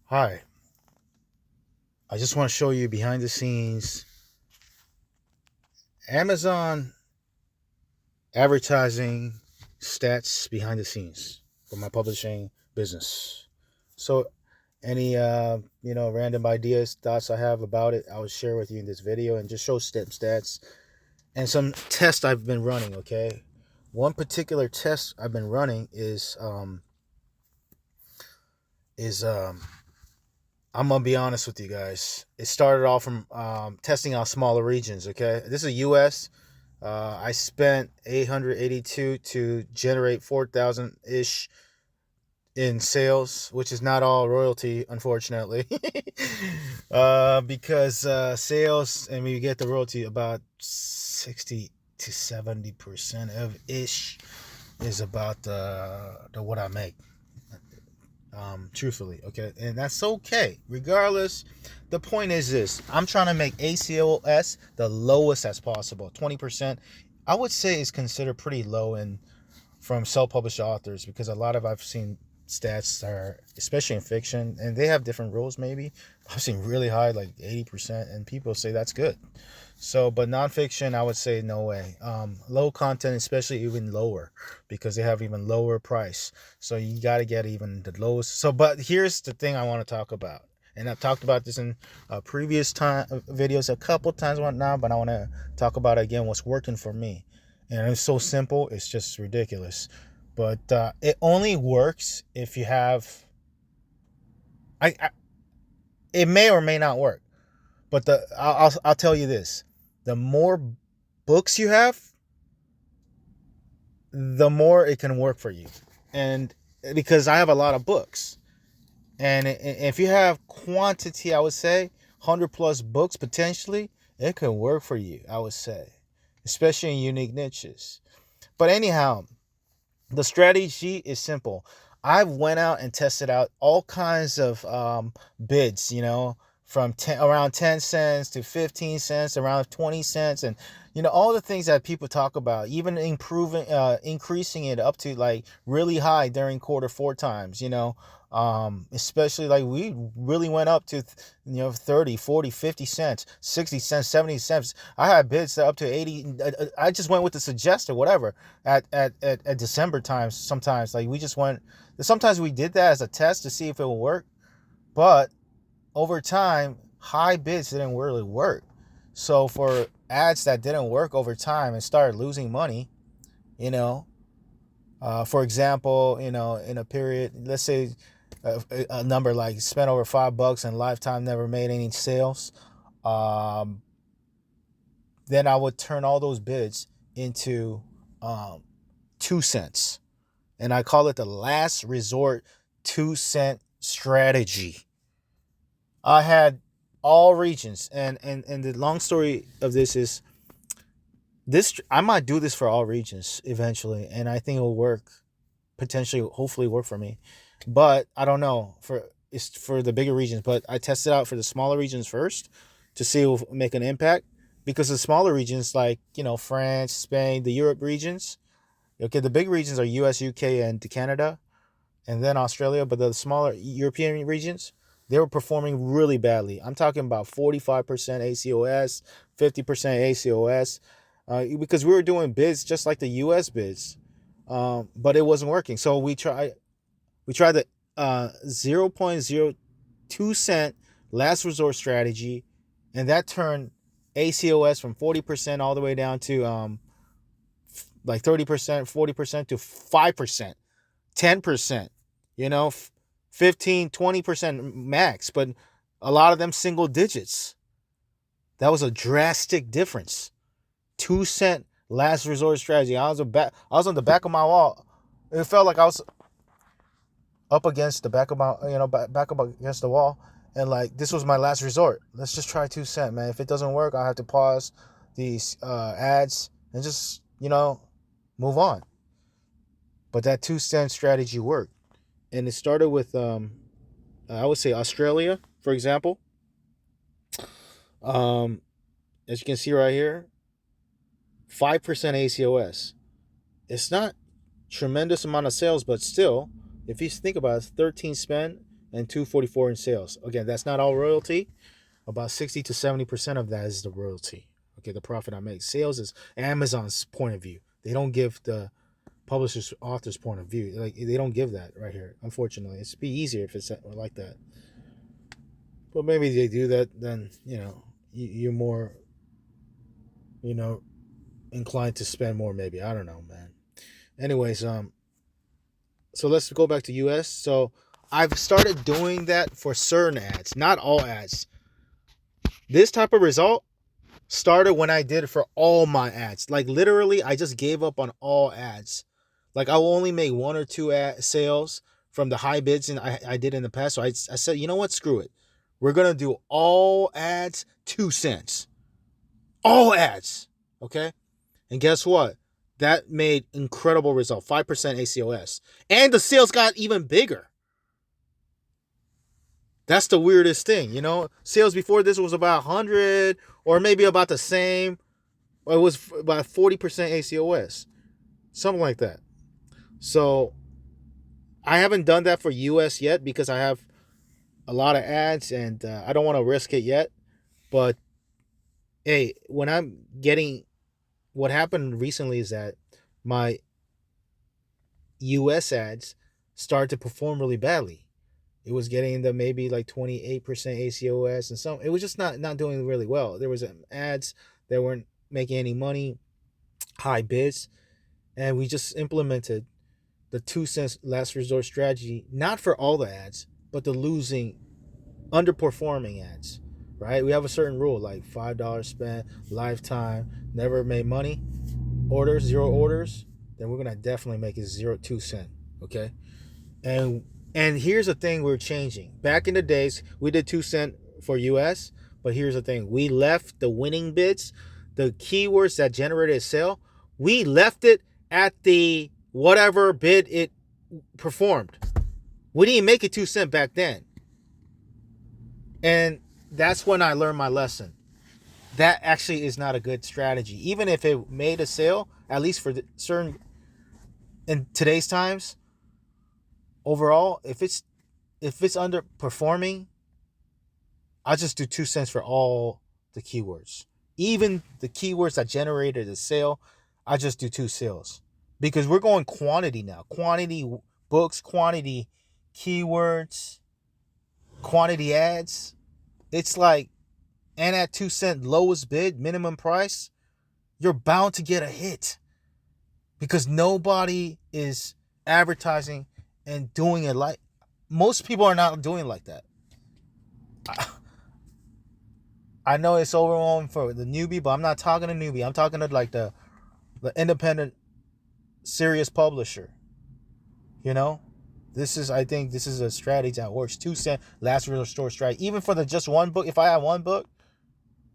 Hi, I just want to show you behind the scenes Amazon advertising stats behind the scenes for my publishing business. So any random ideas, thoughts I have about it, I will share with you in this video and just show step stats and some tests I've been running, okay? One particular test I've been running is I'm gonna be honest with you guys. It started off from testing out smaller regions. Okay, this is U.S. I spent 882 to generate 4,000 ish in sales, which is not all royalty, unfortunately, because sales and we get the royalty about 60 to 70% of ish is about the what I make, truthfully, okay, and that's okay regardless. The point is this: I'm trying to make ACOS the lowest as possible. 20%, I would say, is considered pretty low in from self-published authors, because a lot of I've seen stats are, especially in fiction, and they have different rules. Maybe I've seen really high, like 80%, and people say that's good. So, but nonfiction, I would say no way. Low content, especially, even lower, because they have even lower price. So you got to get even the lowest. So, but here's the thing I want to talk about, and I've talked about this in previous time videos a couple times, whatnot. But I want to talk about it again. What's working for me, and it's so simple. It's just ridiculous. But it only works if you have. I it may or may not work. But I'll tell you this: the more books you have, the more it can work for you. And because I have a lot of books, and if you have quantity, I would say 100 plus books potentially, it can work for you. I would say, especially in unique niches. But anyhow, the strategy is simple. I went out and tested out all kinds of bids, from around 10 cents to 15 cents, around 20 cents, and all the things that people talk about, even increasing it up to like really high during quarter four times, especially like we really went up to 30, 40, 50 cents, 60 cents, 70 cents. I had bids up to 80. I just went with the suggested whatever at December times. Sometimes like we just went, sometimes we did that as a test to see if it would work, but over time high bids didn't really work. So for ads that didn't work over time and started losing money, you know for example, in a period, let's say a number like spent over $5 and lifetime never made any sales, um, then I would turn all those bids into 2 cents, and I call it the last resort 2 cent strategy. I had all regions, and the long story of this is this: I might do this for all regions eventually, and I think it will work, potentially, hopefully work for me. But I don't know for it's for the bigger regions. But I tested out for the smaller regions first to see if it will make an impact, because the smaller regions like France, Spain, the Europe regions. Okay, the big regions are U.S., UK, and Canada, and then Australia. But the smaller European regions, they were performing really badly. I'm talking about 45% ACOS, 50% ACOS, because we were doing bids just like the U.S. bids, but it wasn't working. So we tried the 0.02 cent last resort strategy, and that turned ACOS from 40% all the way down to like 30%, 40% to 5%, 10%, you know, 15, 20% max, but a lot of them single digits. That was a drastic difference. 2 cent last resort strategy. I was on the back of my wall. It felt like I was up against the back of my, back up against the wall, and like this was my last resort. Let's just try 2 cent, man. If it doesn't work, I have to pause these ads and just move on. But that 2 cent strategy worked, and it started with I would say Australia, for example. Um, as you can see right here, 5% ACOS. It's not tremendous amount of sales, but still, if you think about it, 13 spend and 244 in sales. Again, that's not all royalty. About 60 to 70% of that is the royalty. Okay, the profit I make. Sales is Amazon's point of view. They don't give the publisher's author's point of view. Like they don't give that right here. Unfortunately, it'd be easier if it's like that. But maybe they do that. Then you're more inclined to spend more. Maybe I don't know, man. Anyways, so let's go back to US. So I've started doing that for certain ads, not all ads. This type of result started when I did it for all my ads. Like literally, I just gave up on all ads. Like I will only make one or two sales from the high bids and I did in the past. So I said, you know what? Screw it. We're going to do all ads 2 cents. All ads. Okay? And guess what? That made incredible result. 5% ACOS. And the sales got even bigger. That's the weirdest thing, Sales before this was about 100 or maybe about the same. It was about 40% ACOS. Something like that. So I haven't done that for US yet because I have a lot of ads and I don't want to risk it yet. But hey, when I'm getting, what happened recently is that my US ads started to perform really badly. It was getting the maybe like 28% ACOS and some. It was just not doing really well. There was ads that weren't making any money, high bids, and we just implemented the 2 cents last resort strategy, not for all the ads, but the losing, underperforming ads. Right? We have a certain rule like $5 spent, lifetime, never made money, orders, 0 orders. Then we're gonna definitely make it 2 cent. Okay, and here's the thing we're changing. Back in the days, we did 2 cent for US, but here's the thing. We left the winning bids, the keywords that generated a sale, we left it at the whatever bid it performed. We didn't make it 2 cent back then. And that's when I learned my lesson. That actually is not a good strategy. Even if it made a sale, at least for certain, in today's times, overall, if it's underperforming, I'll just do 2 cents for all the keywords. Even the keywords that generated a sale, I just do 2 sales. Because we're going quantity now. Quantity books, quantity keywords, quantity ads. It's like, and at 2 cent lowest bid, minimum price, you're bound to get a hit. Because nobody is advertising and doing it like, most people are not doing it like that. I know it's overwhelming for the newbie, but I'm not talking to newbie. I'm talking to like the independent, serious publisher. I think this is a strategy that works. 2 cent last resort strategy. Even for the just one book, if I had one book,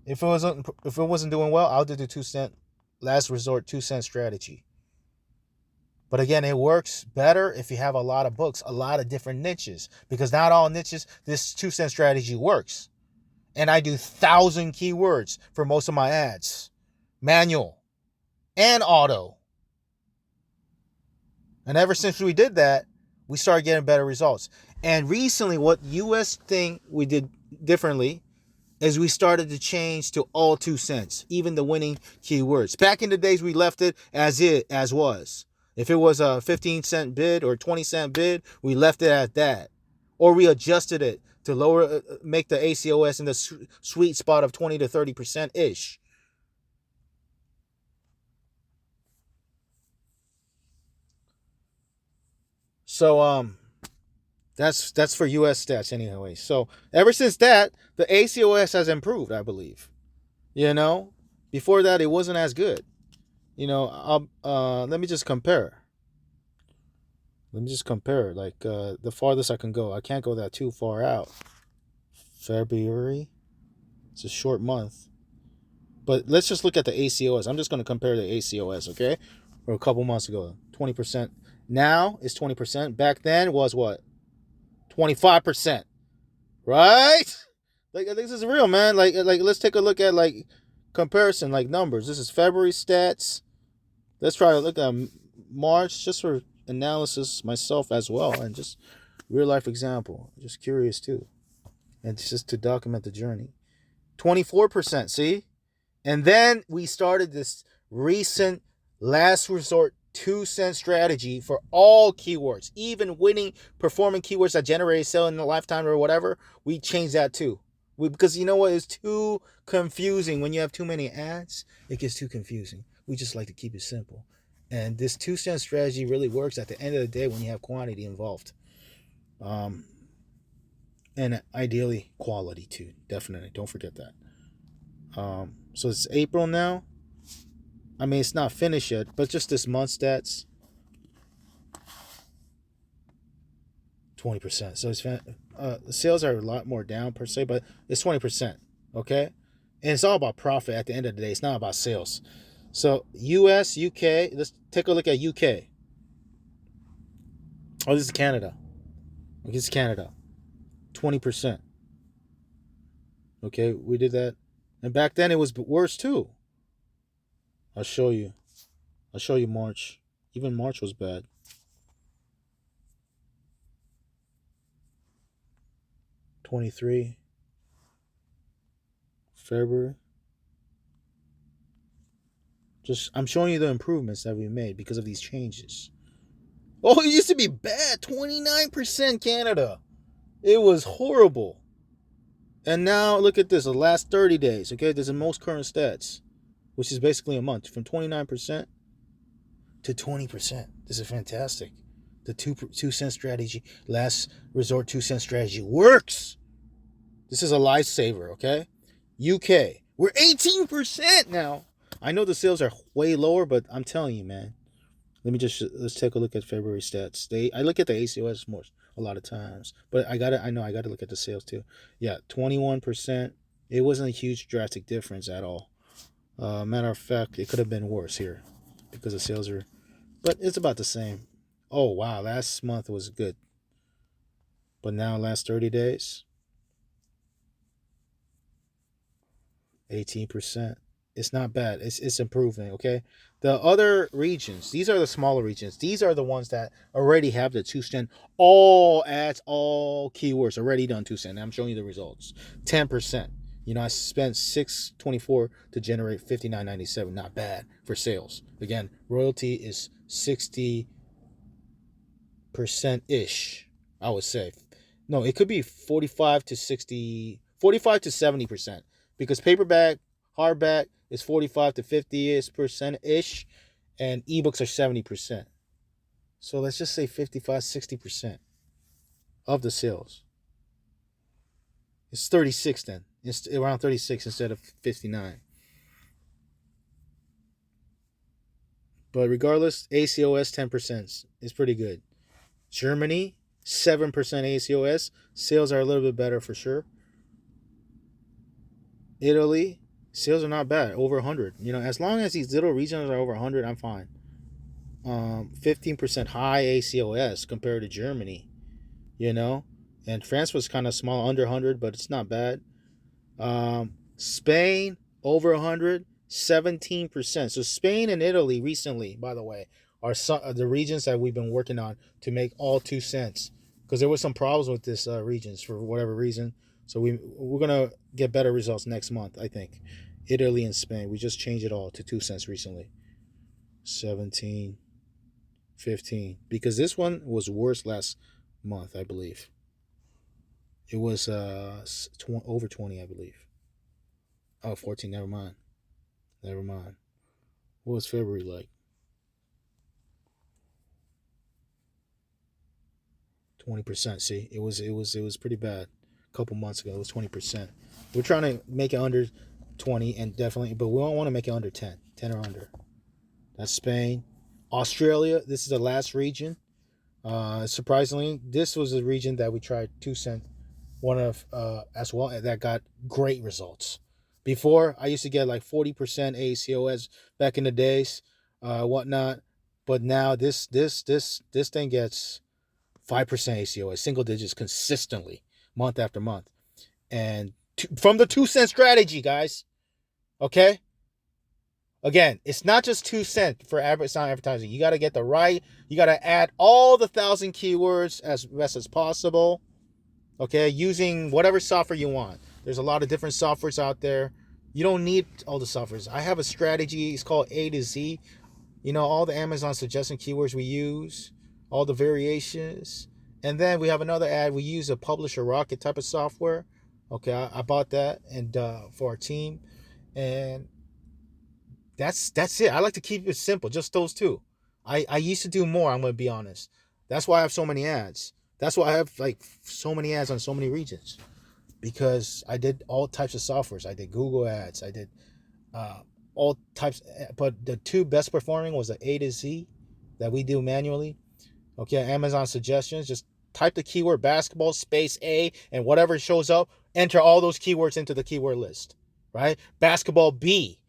if it wasn't doing well, I'll do the 2 cent last resort 2 cent strategy. But again, it works better if you have a lot of books, a lot of different niches, because not all niches, this 2 cent strategy works. And I do 1,000 keywords for most of my ads, manual and auto. And ever since we did that, we started getting better results. And recently, what US thing we did differently is we started to change to all 2 cents, even the winning keywords. Back in the days, we left it as was. If it was a 15 cent bid or 20 cent bid, we left it at that. Or we adjusted it to lower, make the ACOS in the sweet spot of 20 to 30%-ish. So that's for US stats anyway. So ever since that, the ACOS has improved, I believe. Before that it wasn't as good. Let me just compare. Like the farthest I can go. I can't go that too far out. February. It's a short month. But let's just look at the ACOS. I'm just going to compare the ACOS, okay? Or a couple months ago, 20%. Now it's 20%. Back then it was what? 25%. Right? Like this is real, man. Like let's take a look at like comparison, like numbers. This is February stats. Let's try to look at March just for analysis myself as well, and just Real life example. Just curious too. And it's just to document the journey. 24%, see? And then we started this recent last resort 2 cent strategy for all keywords, even winning performing keywords that generate a sale in a lifetime or whatever. We changed that too. Because you know what? It's too confusing. When you have too many ads, it gets too confusing. We just like to keep it simple. And this 2 cent strategy really works at the end of the day when you have quantity involved. And ideally quality too. Definitely. Don't forget that. So it's April now. I mean, it's not finished yet, but just this month stats, 20%. So it's the sales are a lot more down per se, but it's 20%. Okay, and it's all about profit at the end of the day. It's not about sales. So U.S., U.K. Let's take a look at U.K. Oh, this is Canada. This is Canada. 20%. Okay, we did that, and back then it was worse too. I'll show you. I'll show you March. Even March was bad. 23. February. Just I'm showing you the improvements that we made because of these changes. Oh, it used to be bad. 29% Canada. It was horrible. And now look at this. The last 30 days. Okay, there's the most current stats, which is basically a month, from 29% to 20%. This is fantastic. The 2 cent strategy, last resort 2 cent strategy works. This is a lifesaver, okay? UK, we're 18% now. I know the sales are way lower, but I'm telling you, man. Let's take a look at February stats. I look at the ACOS more a lot of times, but I gotta look at the sales too. Yeah, 21%. It wasn't a huge drastic difference at all. Matter of fact, it could have been worse here because the sales are, but it's about the same. Oh wow, last month was good, but now last 30 days, 18%. It's not bad. It's improving. Okay, the other regions, these are the smaller regions. These are the ones that already have the 2 cent. All ads, all keywords already done 2 cent. I'm showing you the results. 10%. You know, I spent $6.24 to generate $59.97. Not bad for sales. Again, royalty is 60% ish. I would say. No, it could be 45 to 60, 45 to 70%, because paperback, hardback is 45 to 50% ish, and ebooks are 70%. So let's just say 55, 60% of the sales. It's 36 then. It's around 36 instead of 59. But regardless, ACOS 10% is pretty good. Germany, 7% ACOS. Sales are a little bit better for sure. Italy, sales are not bad, over 100. You know, as long as these little regions are over 100, I'm fine. 15% high ACOS compared to Germany, you know, and France was kind of small, under 100, but it's not bad. Spain, over 100, 17%. So Spain and Italy recently, by the way, are the regions that we've been working on to make all 2 cents, because there was some problems with this regions for whatever reason. So we're gonna get better results next month, I think. Italy and Spain, we just changed it all to 2 cents recently. 17, 15, because this one was worse last month, I believe. It was over 20, I believe. Oh, 14, never mind. What was February like? 20%. See, it was pretty bad. A couple months ago, it was 20%. We're trying to make it under 20, and definitely, but we don't want to make it under 10. 10 or under. That's Spain. Australia, this is the last region. Surprisingly, this was a region that we tried 2 cent one of as well, and that got great results. Before, I used to get like 40% ACOS back in the days, whatnot. But now this thing gets 5% ACOS, single digits consistently, month after month, and from the 2 cent strategy, guys. Okay, Again, it's not just 2 cents for advertising. You got to get the right. You got to add all the 1,000 keywords as best as possible. Okay, using whatever software you want. There's a lot of different softwares out there. You don't need all the softwares. I have a strategy. It's called A to Z. You know, all the Amazon suggestion keywords we use, all the variations. And then we have another ad. We use a Publisher Rocket type of software. Okay, I bought that and for our team. And that's it. I like to keep it simple, just those two. I used to do more, I'm gonna be honest. That's why I have so many ads. That's why I have like so many ads on so many regions. Because I did all types of softwares. I did Google ads. I did all types, but the two best performing was the A to Z that we do manually. Okay, Amazon suggestions. Just type the keyword basketball space A and whatever shows up, enter all those keywords into the keyword list. Right? Basketball B.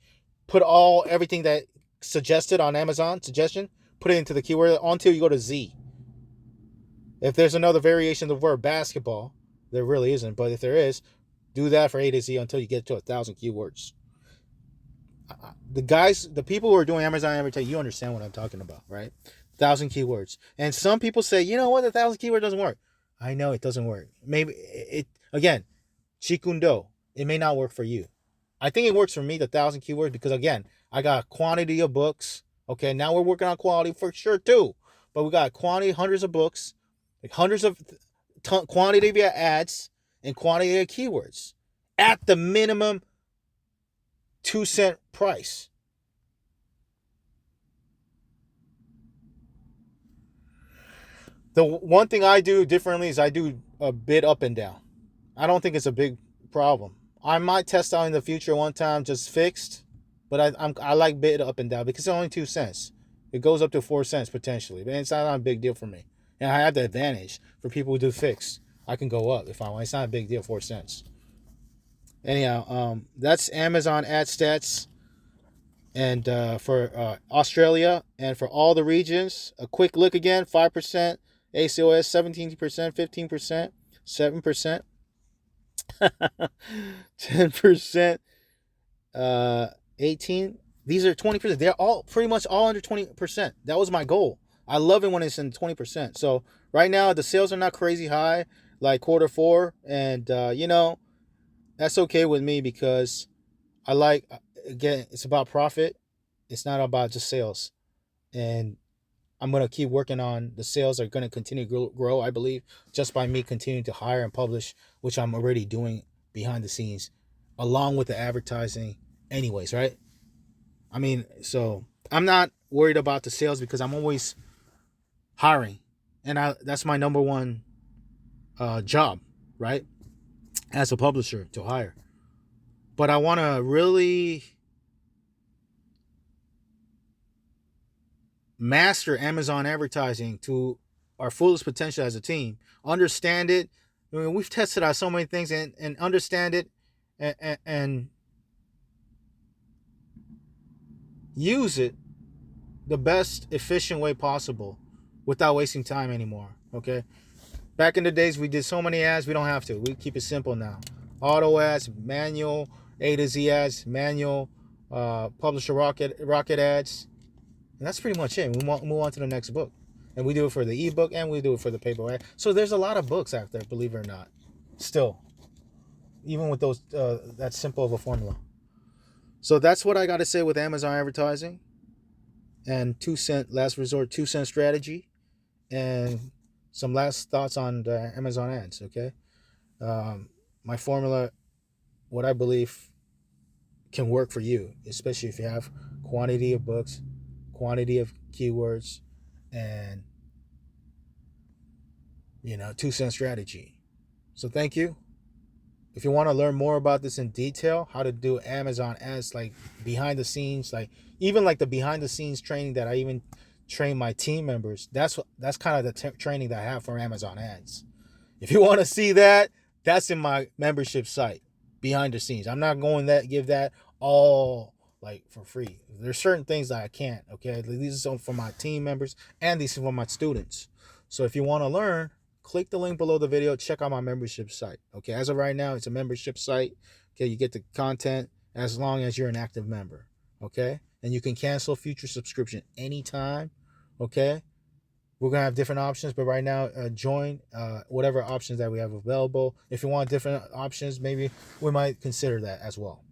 Put everything that suggested on Amazon suggestion, put it into the keyword until you go to Z. If there's another variation of the word basketball, there really isn't, but if there is, do that for A to Z until you get to 1,000 keywords. The people who are doing Amazon advertising, you understand what I'm talking about, right? 1,000 keywords. And some people say, you know what, 1,000 keyword doesn't work. I know it doesn't work. Maybe it again, chikundo. It may not work for you. I think it works for me, the 1,000 keywords, because again, I got quantity of books. Okay, now we're working on quality for sure too. But we got quantity, hundreds of books, like hundreds of quantity of ads, and quantity of keywords at the minimum 2 cent price. The one thing I do differently is I do a bid up and down. I don't think it's a big problem. I might test out in the future one time just fixed, but I like bid up and down because it's only 2 cents. It goes up to 4 cents potentially, but it's not a big deal for me. And I have the advantage for people who do fixed. I can go up if I want. It's not a big deal, 4 cents. Anyhow, that's Amazon ad stats, and for Australia and for all the regions, a quick look again: 5% ACOS, 17%, 15%, 7%, 10%, 18. These are 20%. They're all pretty much all under 20%. That was my goal. I love it when it's in 20%. So right now the sales are not crazy high, like quarter 4, and that's okay with me because I like, again, it's about profit. It's not about just sales. And I'm going to keep working on the sales are going to continue to grow, I believe, just by me continuing to hire and publish, which I'm already doing behind the scenes, along with the advertising anyways, right? I mean, so I'm not worried about the sales because I'm always hiring. And that's my number one job, right? As a publisher, to hire. But I want to really master Amazon advertising to our fullest potential as a team. Understand it. I mean, we've tested out so many things and understand it and use it the best efficient way possible without wasting time anymore. Okay. Back in the days, we did so many ads, we don't have to. We keep it simple now. Auto ads, manual, A to Z ads, manual, publisher rocket ads. And that's pretty much it. We move on to the next book. And we do it for the ebook and we do it for the paper. So there's a lot of books out there, believe it or not. Still. Even with those, that simple of a formula. So that's what I got to say with Amazon advertising. And 2 cent, last resort, 2 cent strategy. And some last thoughts on the Amazon ads, okay? My formula, what I believe can work for you, especially if you have quantity of books, quantity of keywords, and 2 cent strategy. So thank you. If you want to learn more about this in detail, how to do Amazon ads, like behind the scenes, like even like the behind the scenes training that I even train my team members, that's kind of the training that I have for Amazon ads. If you want to see that, that's in my membership site, behind the scenes. I'm not going to give that all like for free. There's certain things that I can't, okay? These are for my team members and these are for my students. So if you want to learn, click the link below the video, check out my membership site. Okay, as of right now, it's a membership site. Okay, you get the content as long as you're an active member. Okay, and you can cancel future subscription anytime. Okay, we're gonna have different options, but right now, join whatever options that we have available. If you want different options, maybe we might consider that as well.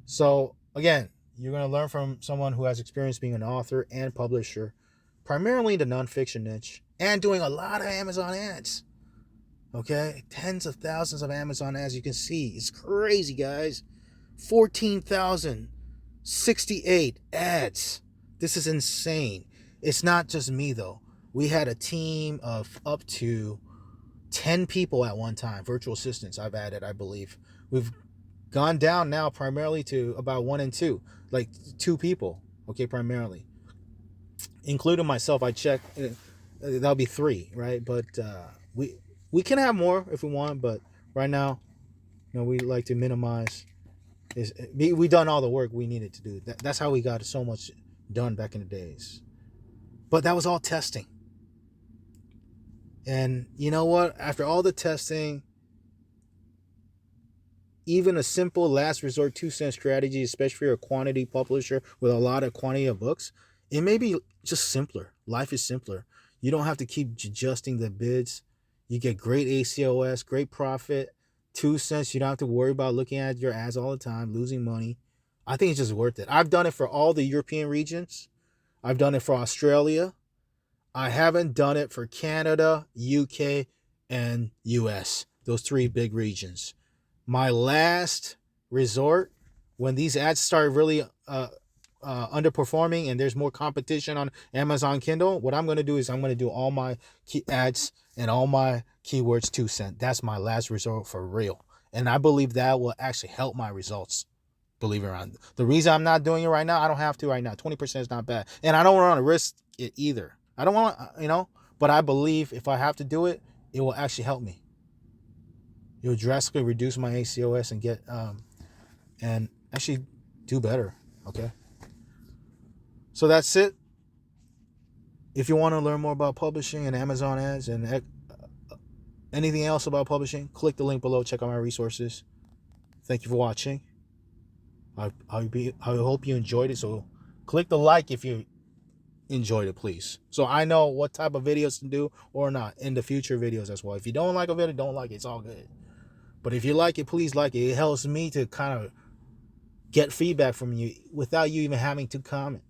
So again, you're gonna learn from someone who has experience being an author and publisher, primarily the nonfiction niche, and doing a lot of Amazon ads. Okay, tens of thousands of Amazon ads. You can see it's crazy, guys. 14,068 ads. This is insane. It's not just me though. We had a team of up to 10 people at one time, virtual assistants I've added, I believe. We've gone down now primarily to about 1 and 2, like 2 people, okay, primarily. Including myself, I check, that'll be 3, right? But we can have more if we want, but right now, we like to minimize. We done all the work we needed to do. That's how we got so much done back in the days. But that was all testing. And you know what? After all the testing, even a simple last resort 2-cent strategy, especially for a quantity publisher with a lot of quantity of books, it may be just simpler. Life is simpler. You don't have to keep adjusting the bids. You get great ACOS, great profit, 2 cents. You don't have to worry about looking at your ads all the time, losing money. I think it's just worth it. I've done it for all the European regions. I've done it for Australia. I haven't done it for Canada, UK, and US. Those 3 big regions. My last resort, when these ads start really underperforming and there's more competition on Amazon Kindle, what I'm going to do is I'm going to do all my ads and all my keywords 2 cent. That's my last resort for real. And I believe that will actually help my results. Believe it or not. The reason I'm not doing it right now, I don't have to right now. 20% is not bad. And I don't want to risk it either. I don't want to, but I believe if I have to do it, it will actually help me. It will drastically reduce my ACOS and get, and actually do better. Okay. So that's it. If you want to learn more about publishing and Amazon ads and anything else about publishing, click the link below. Check out my resources. Thank you for watching. I hope you enjoyed it. So click the like if you enjoyed it, please. So I know what type of videos to do or not in the future videos as well. If you don't like a video, don't like it. It's all good. But if you like it, please like it. It helps me to kind of get feedback from you without you even having to comment.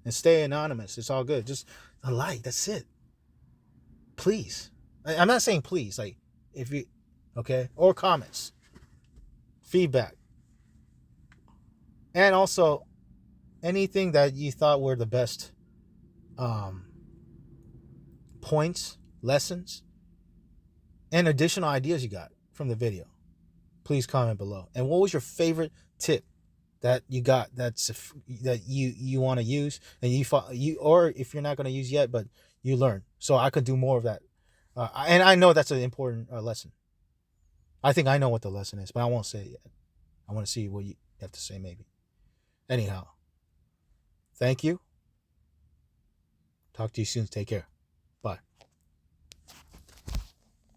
And stay anonymous. It's all good. Just a like. That's it. Please. I'm not saying please. Like, if you, okay? Or comments. Feedback. And also, anything that you thought were the best points, lessons, and additional ideas you got from the video, please comment below. And what was your favorite tip that you got that you want to use and you or if you're not going to use yet but you learn, so I could do more of that, and I know that's an important lesson. I think I know what the lesson is, but I won't say it yet. I want to see what you have to say maybe. Anyhow, thank you. Talk to you soon. Take care.